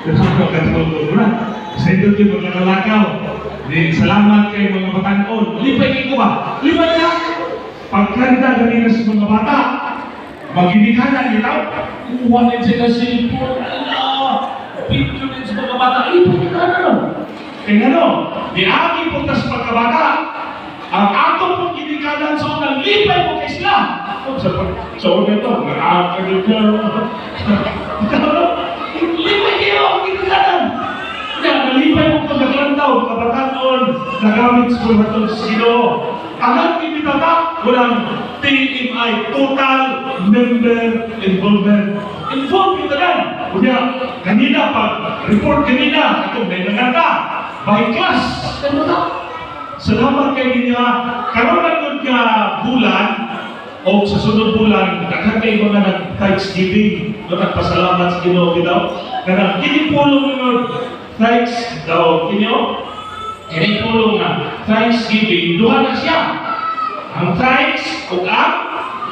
Katulog na. Sa ito yung maglalakaw. Salamat kay mga batanon. Lipay ko ba? Lipay na. Pagkanda ganina sa mga bata. Maghinikanan nila. Kuhanin sila sa ipon. Picture din sa mga bata. Lipay ka na no. Kaya ano? Niagi po tas pagkabata. Ang ato pong ginikanan sa unang lipay mo kay sila. Sa una ito, nakakagod ka. Lipay kayo, ginikanan. Kaya nalipay mo kung naglantaw, kabatanon, nagamit sa mga ito sa Ginoo. Ang ibitata, walang TMI, total member involvement. Involved ito lang. Kaya, kanina, pag-report kanina, ito may naganda. By class, ano na? Salamat kay niya. Karoon na yun ka bulan, o sa sunod bulan, nakakay mo na nag-thanksgiving, nagpasalamat sa Ginoo daw. Kaya, kinipulong yun, thanks daw, kinyo? Kinipulong na, thanksgiving, duha na siya. Ang thanks, o ang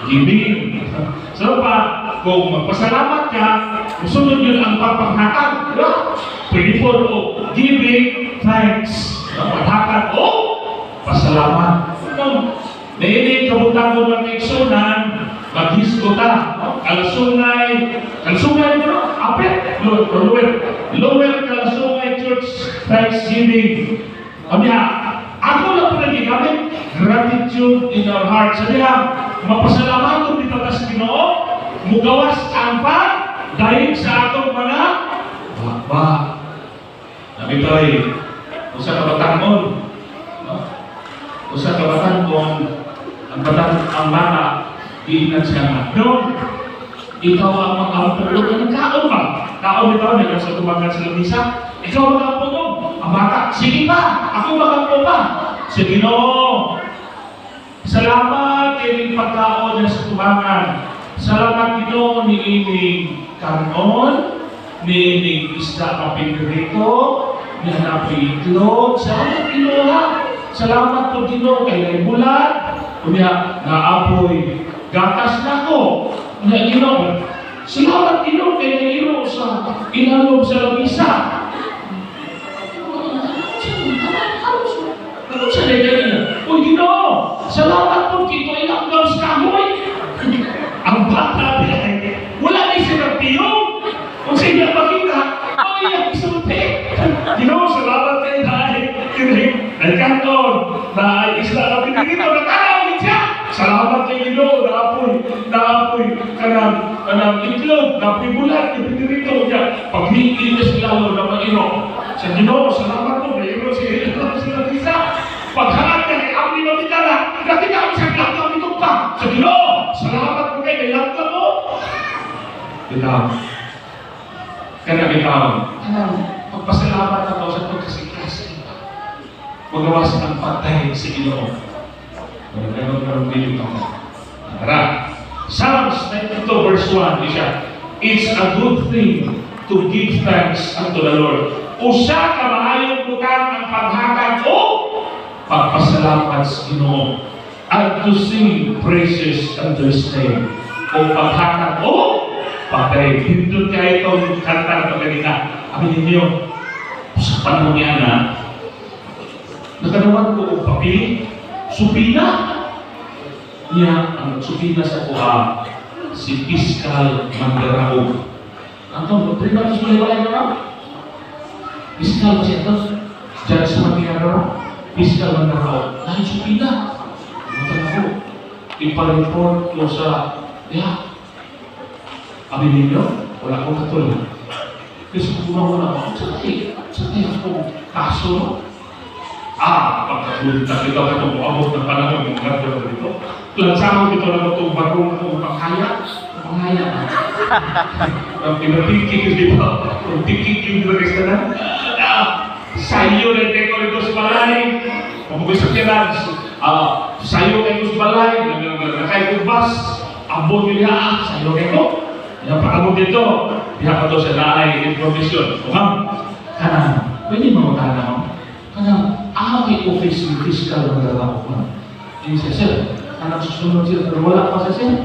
giving. So pa, kung magpasalamat ka, musunod yun ang papanghatag. Pwede po o giving, thanks. Paghatag o pasalamat. Dahil kabutang ko ng eksonan, maghisgota. Kalasungay mo, apet, lower Kalasungay Church Thanksgiving. Ako lang po nagigamit, gratitude in our hearts. Sabi lang, mapasalamat kung dito sa Ginoo, mugawas ang dahil sa atong mga bakba. Sabi ko ay, usa ka batangon, usa ka batangon, ang bata, iingat siya nga. No, ikaw ang mag-ampulog ng kaon ba? Kaon ito, nagkasa tumagan sa lamisa. Ikaw mag-ampulog. Ang bata, sige pa, ako mag-ampulog pa. Sige no. Salamat ining pagkaon sa tumagan. Salamat ito ni ining kanon, ni ining isda kapingrito, ni hanapi itlog. Salamat Ginoo ha. Salamat po Ginoo kay lay bulan. Kunya naapoy gatas na ko. Kunya Ginoo. Salamat Ginoo kay lay iro sa inalog sa lamisa. Ano sa lagay? O Ginoo. Salamat po kito ilang gaws kahoy. Ang bata wala na siya nagpiyong. Kung sa inyo makita, ay nagsulti. Ginoo, salamat kayo dahil ay kanton na isla na pinigito, nakarawin siya. Salamat kayo Ginoo, naapoy kanang itlog, naapoy bulat, pinigito niya. Paghingi niya sila na maino. Sa Ginoo, salamat po, mayroon sila isa. Paghangat ka kay Abdi Mabitala, nakita sa lakang itong pa. Sa Ginoo, salamat po kayo, may lakang mo. Bitaw. Kaya bitaw. Pagpasalamat na to sa pagkasiklase. Magawas ng patay sa Ginoo. Ganon dito ito. Tara. Psalms 92 verse 1, siya. It's a good thing to give thanks unto the Lord. Usa ka maayong butang ang paghatag o pagpasalamat sa Ginoo. And to sing praises unto His name. O paghatag o patay. Dito kaya itong kanta na kanina. Amin ninyo, sa panahon niya na, nagkanawan ko ang papel, supina. Niya, ang supina sa kuha, si Piskal Mandarao. Ang ito, prima ito sa liwalay na Piskal ba siya ito? Judge Mandarao. Piskal Mandarao. Dahil supina. Matang ako. Ipa-report ko sa, amin ninyo, wala akong katulad. Kasi kung una ako, sakay ako kaso. Pagkatulita kita ka itong abot ng panahon ng mga gano'n dito. Lansama dito lang itong bagong panghaya. Panghaya. Ang pinatingkik yung dito. Ang tingkik yung dito na. Sayo na teko nito sa balay. Pagbukoy sa kiran. Sayo kayo sa balay. Nakay kong bus. Abot yung lihaan. Sayo kayo. Yang pakamot dito. Diha pa ito sa naay information. Ma'am, kanang, pwede mo magkana mo? Kanang, may office yung fiscal ng lalaki ko. Hindi siya sila. Kanang susunod sila, pero wala pa sa sila.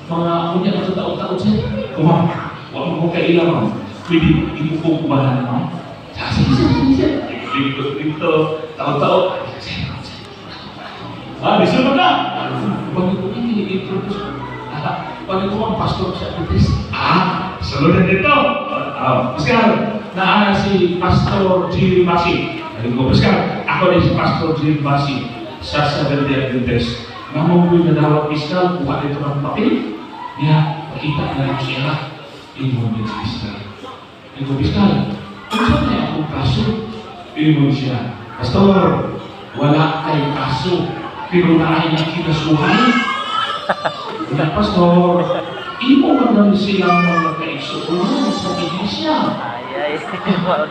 mga kunya na sa taon-taon siya. Kumang, huwag mo kailan, ma'am. Pwede, ipukubahan, ma'am. Sige. Dito, taon-taon. Disunod na! Pag ito ini-introduce ko, pag ito ang pastor sa Adventist. Sunod na dito. Pascal, na si Pastor Jerry Basi. Pascal, ako din si Pastor Jerry Basi sa Seventh-day Adventist. Namumuloy na daw Pascal, kuha dito ng papel. Niya, pakita na lang siya. Inumin si Pascal. Pascal, kung saan na akong kaso? Inumin siya. Pastor, wala kay kaso. Pero naay na kinasuhan. Wala, Pastor, imo man lang silang mga kaisukuhan sa iglesia.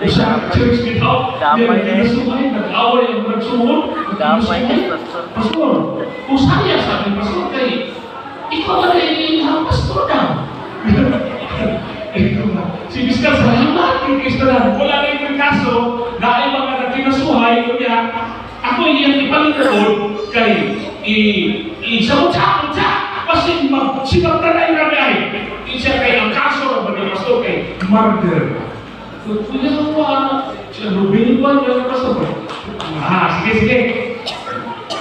Sa church nito, may kinasuhan, nag-away ang nagsuhon. Pastor, kung saya sabi, Pastor, kay ikaw na rin ang pastor na. Si Pascal sa lahat ng Kristonan, wala na yung kaso, naay mga nagkinasuhay, kuya, ako iyang ipalingkod kay isawot-sakot kasi magsikap na ilagay. Siya kay ang kaso ba ni Pastor kay murder. Kuya ko siya Rubin ba niya Pastor? Sige.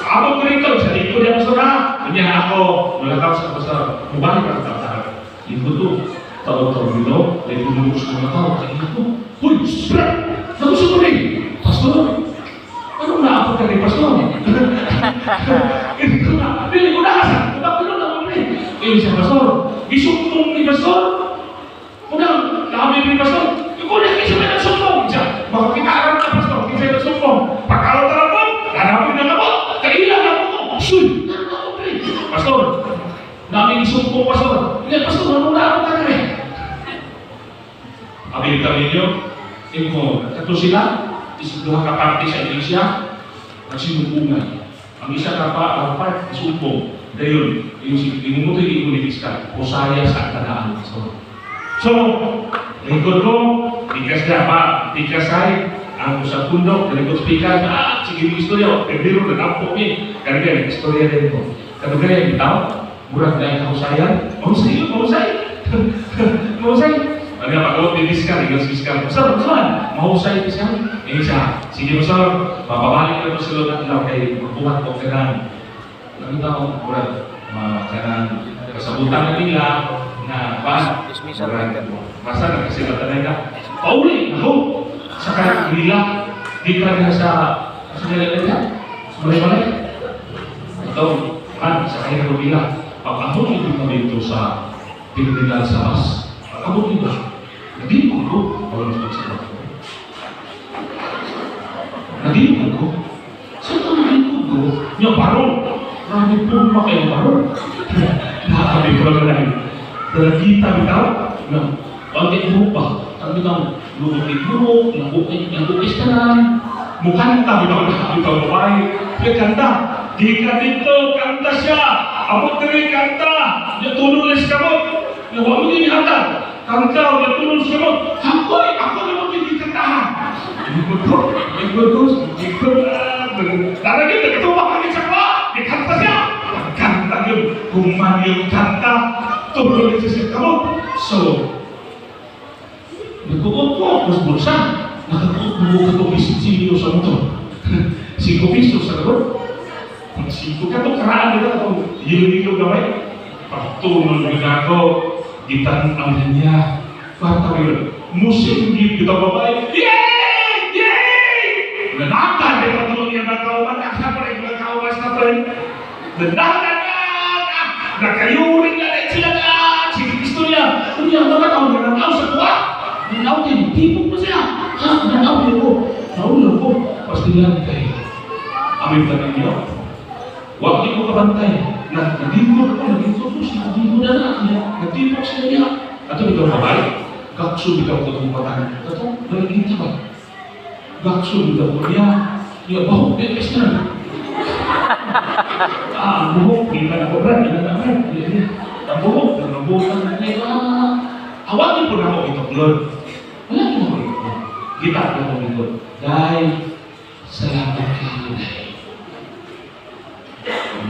Ako ko rito, sa likod niya Pastor Kanya ako, malakaw sa Pastor. Mubalik ang tatahal. Likod to. Taon-taon dito, may pumulus ng mga tao. Kaya ito, huy, spread! Nagusto ko rin. Pastor, ano na ako kay Pastor? Pili ko na kasi, kapag na ako rin. Siya, Pastor, isumpong ni Pastor. Unang, kami ni Pastor, ikaw na isa na nagsumpong. Siya, makakitaaran na Pastor, isa na nagsumpong. Pagkaraw-taraw mo, hanapin na ako, kailan ako ko. Suy, na ako rin. Pastor, namin isumpong Pastor. Hindi, Pastor, ano na ako kay Amin kami niyo, kato sila, isang kaparte sa iglesia, nagsinupungan. Ang isa kapart, isumpong. Dahil, yung muto yung unifiskal, Hosea sa Tanaan. So, lingkod ko, tikas na pa, tikas ay, ang usap kundok, lingkod speaker, sige mo istorya, pero nanampok niya, karga, istorya din ko. Kato kaya, bitaw, murag na yung Hosea, mahusay. Ano nga pag-awag din fiskal, ilang fiskal. Pastor, mahusay fiskal. Isa, sige Pastor, mapabalik na ito sa loob natin lang kay magbuhat o kanan. Nakita ko, murad, kanan, kasabutan na nila, na ba? Basta na kasi natanay ka. Pauli, ako, sa kanan nila, di ka na sa nila nila, sumalay-malay. Ito, sa kanan nila, pag-abot yung kami ito sa pinagdala sa bas. Pag-abot nila, naging ko, wala mas magsabat ko. Naging ko, saan ang naging ko? Yung parol, marami po pa kayo parol. Nakakabi ko lang na dalagita bitaw, na pagkait mo pa, ang bitaw, lukit-luk, nabukis ka na, mukanta bitaw na bitaw babae, kanta, di ka dito, kanta siya, abot na rin kanta, natuloy sa kamot, nawa mo din hata, kanta, natuloy sa kamot, ako naman hindi kantahan. Ikot ko, talagang nagtuwa kami sa kwa, ikanta siya, kanta yun, kuman yung kanta, tuloy sa kamot. So, nagkukot ko, mas bulsa, nakakot mo ka ito sinyo sa motor. 5 pisos sa kamot. 5 ka ito, karaan nila ito, yun gawin. Pagtunol nila ako, gitan ang niya, kwarta yun, musik gitu kita babae, Nanakan dia patulong niya nakawan, sa pa rin nakawas na pa rin. Nanakan na! Nakayuring na rin sila na! Sige, gusto niya. Kung niya nakataw na nanaw sa kuwa. Nanaw din, tipog mo siya. Nanaw din ko. Naulo ko. Pastilan kayo. Amin pa rin niyo. Huwag niyo ko kabantay. Nagdipog ako, nagdipog na na. Nagdipog sila niya. Ato ikaw babae. Kakso ikaw itong patahan. Ato, nagiging ba? Bakso juga punya, ya bahuk dia kesana. Buhok kita nak berat, kita nak berat. Tak buhok, dan buhok kita. Awalnya pun aku itu keluar. Mana mau itu? Kita mau itu. Dai, selamat kamu dai.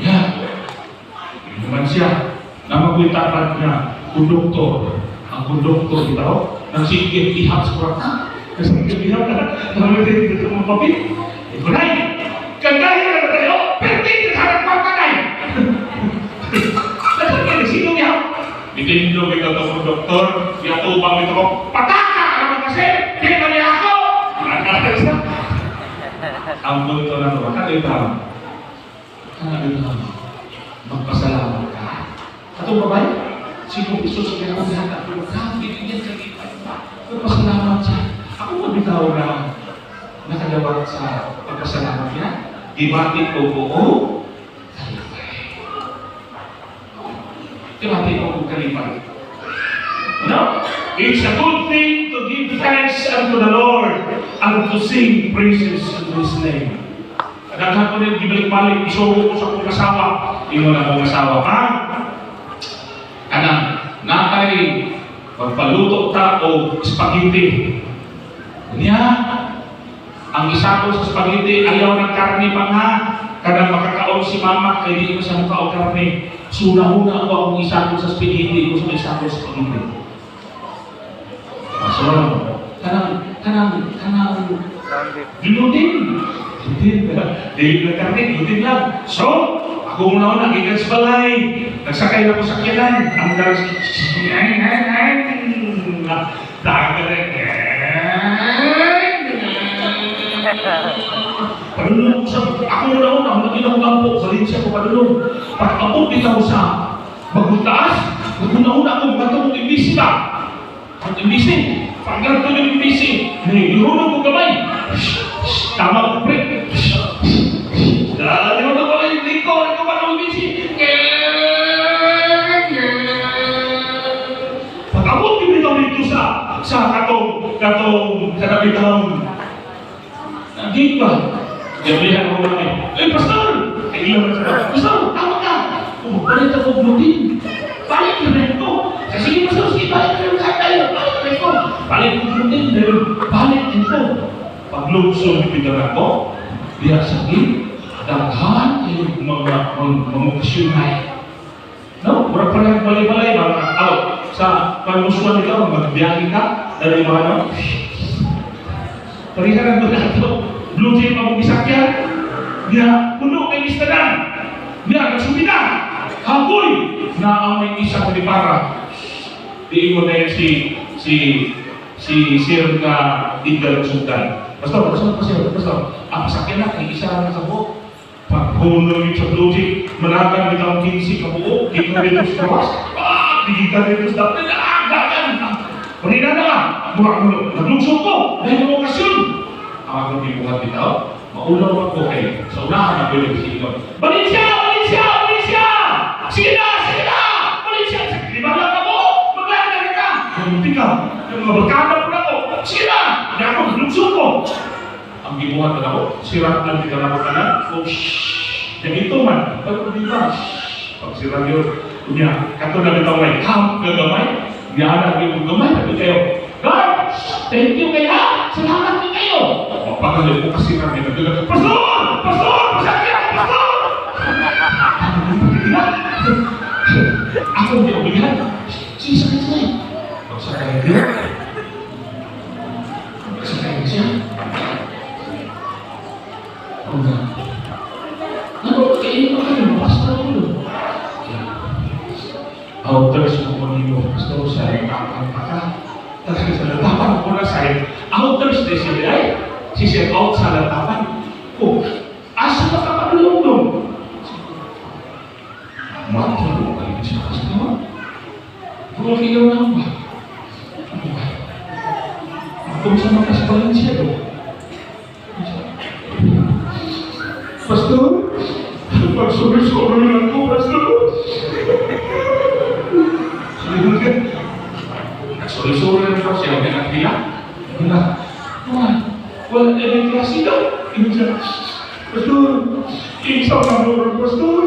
Ya, manusia. Nama ako'y tapat na konduktor. Ang konduktor ito, nang sige ihap sa kwarta. Kasi ihap na, namalit dito mga papit. Ikunay, kagaya na tayo, perti sa harap kwarta na yun. Nasaan ka, sino ihap? Bitindo ito ito konduktor, yatubang ito ko, pataka! Ano kasi? Hindi ba niya ako? Ang punto na ito, kakaibahan. Magpasalamat ka. Atong babae, sino Isus sa kinakulihan at grabe, binigyan ka dito. Magpasalamat siya. Ako mabitaw na nakagawat sa pagpasalamat niya. Dibatik o buo, kalipay. Dibatik o buo, kalipay. No? It's a good thing to give thanks unto the Lord and to sing praises unto His name. Kadaghan ko rin, gibalik-balik, isugo ko sa kong asawa. Ingon na kong asawa, ha? Kanang, nakay, pagpaluto ta o spaghetti. Niya, ang isa ko sa spaghetti, ayaw ng karne pa nga. Kadang makakaon si mama, kaya di ko sa mukha o karne. Suna-una ako ang isa ko sa spaghetti ko sa isa ko sa spaghetti. So, kanang, lunutin. Dahil na karne, lunutin lang. So, ako muna ikan sa balay. Nagsakay na ko sa kyanan. Ang dalas, padulong sa, ako muna, naging ako lampo, Valencia ko padulong. Pag-abot dito sa magmutaas, magmuna ako magkatong imbisi ka. Imbisi, pag-ganto yung imbisi, nilunod ko gamay. Tama ko pre. Dahil mo na pala yung lingko, ito pa ng imbisi. Pag-abot yung dito sa katong kanabitang gate ba? Gabrihan ko namin. Pastor! Pastor, tama ka! Balik ako glutin. Balik na rin ko. Sige, Pastor, sige, balik na rin tayo. Balik na rin ko. Balik ko glutin. Balik din ko. Pag-lungsong ipindaran ko, diya sakit, daghan yung mga mamukasyunay. No? Mura pa rin balay-balay, mga out. Sa pag-musuan ito, magbiyahin ka, dahil mga ano, pariharan ko na ito. Blue Jay mag-isakyan, niya puno kay Mistadan, niya nagsumitan, hagoy na ang may isa ko di para. Diin mo na si Sir na Idal Sultan. Pastor, ang sakyan na, kay isa na sa buo. Pag-puno sa Blue Jay, managan nito ang 15 kabuo, hindi na rin sa kawas, hindi ka rin sa dapat, Pagkita na ka, naglugsog ko, dahil ng okasyon. Ang aking buhat dito, maulaw ako kayo. Sa unahan na pwede sa inyo. Valencia! Sige na! Valencia! Lima lang ako! Maglalagay ka! Mamunti ka! Yung mga barkada po na ako! Sige na! Hindi ako, naglugsog ko! Ang gibuhat na ako, sirat lang dito na makanan. O shhh! Yan ito man. Pag di ba? Pag sirat yun, kunya, kato na bitaw may gagamay. Diyan yung gamay, sabi kayo, God, thank you kaya, salamat kayo. Pagkakali ko kasi kami nagdalag, Pastor! Pasakyan! Pastor! Ako hindi obligan. Sige, sakit. Pagsakay niya. Siya. Ano, kayo pa kayo, Pastor ulo. Outers mo nilo, Pastor, sa ipapang ka. Tapos sa latapan ko na sa'yo, outers na siya ay, si out sa latapan. Asa ka kapatulong doon? Matulong kayo siya, Pastor. Kung ilaw na ba? Kung sa mga kaspalan siya doon. Pastor, pag-sorry lang ko, Pastor. Sorry na po siya, may nagpila. Wala na klase daw. Pastor, exam na mo, Pastor.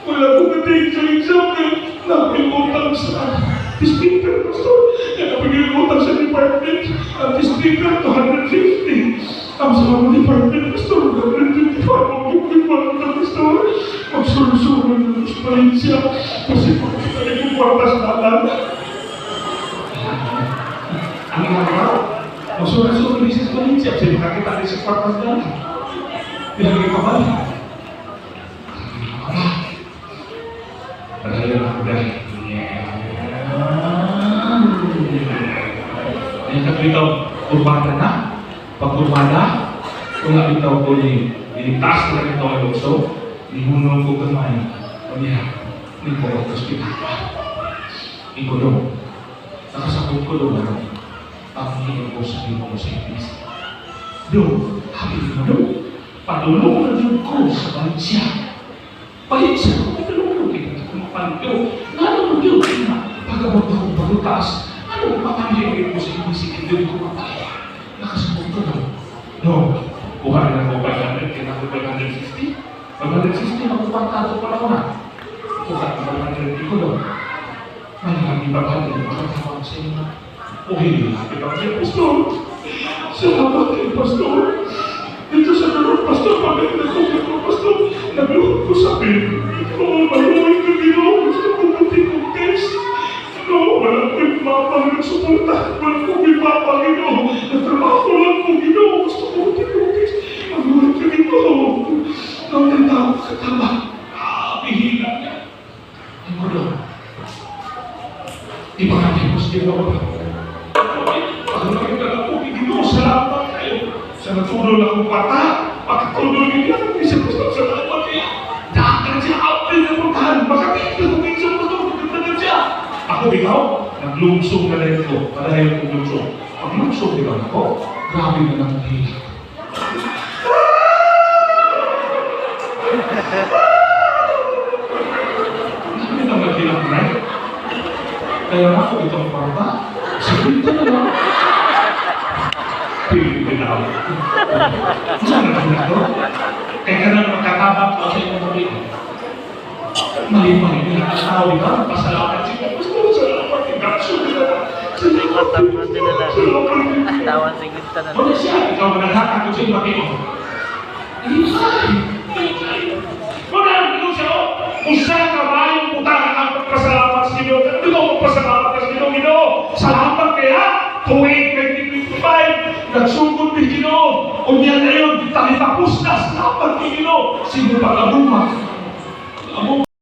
Wala ko mating sa exam na napilutang sa speaker, Pastor. Napilutang sa department. Ang speaker, 250. Ang sa mga department, Pastor, 125. Ang pagpipang na, Pastor. magsulong-sulong ng Valencia kasi kung kita rin kwarta sa dalan. Ang ginagawa, magsulong-sulong din sa Valencia kasi nakakita rin sa kwarta sa dalan. Pinagay ka ba? Padahal ako dahil. Yang kataw, kurbada na. Pag kurbada, kung nakitaw ko taas na ito ang luso, ihunong ko kamay. O niya, hindi ko ako hospital. Iko doon. Nakasakot ko doon na ang hinog ko sa hinog ko sa ipis. Doon, habi mo doon. Padulong na doon ko sa Valencia. Valencia, padulong ko kita kung mapalito. Nga naman doon, pagabot ako pagutaas. Ano ang papalito ko sa ipis? Doon ko mapalito. Nakasakot ko doon. Doon. Kuha na ako 500, kaya ako 560. 560, magpapantado pa lang na. Kuha na 500 ko doon. Maraming ibabali, makatawag sa inyo. O hindi, ibang kayo, Pastor. Salamat kayo, Pastor. Dito sa loob, Pastor, pagkat nagkukit ko, Pastor, nagluhod ko sa pin. Maluhin ko dito, gusto ko puti kong test. Walang pagmapang nagsuporta, walang kong pagmapang ino. Nagtrabaho lang kong ino, gusto ko puti kong test. Maluhin ko dito. Nung nagtawag sa tama, bihila niya. Ang gulo. Di ba natin gusto yung ako? Pag nakita na po, Ginoo, salamat kayo. Sa natulog na kong bata, pagkatulog niya, hindi siya gusto salamat kayo. Dakan siya, apel na puntahan. Makakita kung minsan mo ito, magkagdagan siya. Ako, ikaw, naglungsong na rin ko. Parahil kong lungsong. Pag lungsong, di ba ako? Grabe na lang hila. Hindi na maghilang na. Kaya nga ako itong kwarta, sabihin ko na lang. Piling ko na ako. Diyan na ito. Kaya ka lang makatabak ko sa inyong mga ito. Mali-mali na nakatawa ka, pasalamat siya. Gusto ko salamat, ingaksyon nila. Salamat nila. Tawan singit ka na. Wala siya, ikaw managhatak ko sa inyong mga ito. Wala, ito siya, kung saan ka ba yung putang ang pagpasalamat sa Ginoo? Ano ito magpasalamat sa Ginoo? Salamat kaya, tuwing 2025, nagsugod ni Ginoo. O niya na yun, tayo tapos na, salamat ni Ginoo. Sino pa ka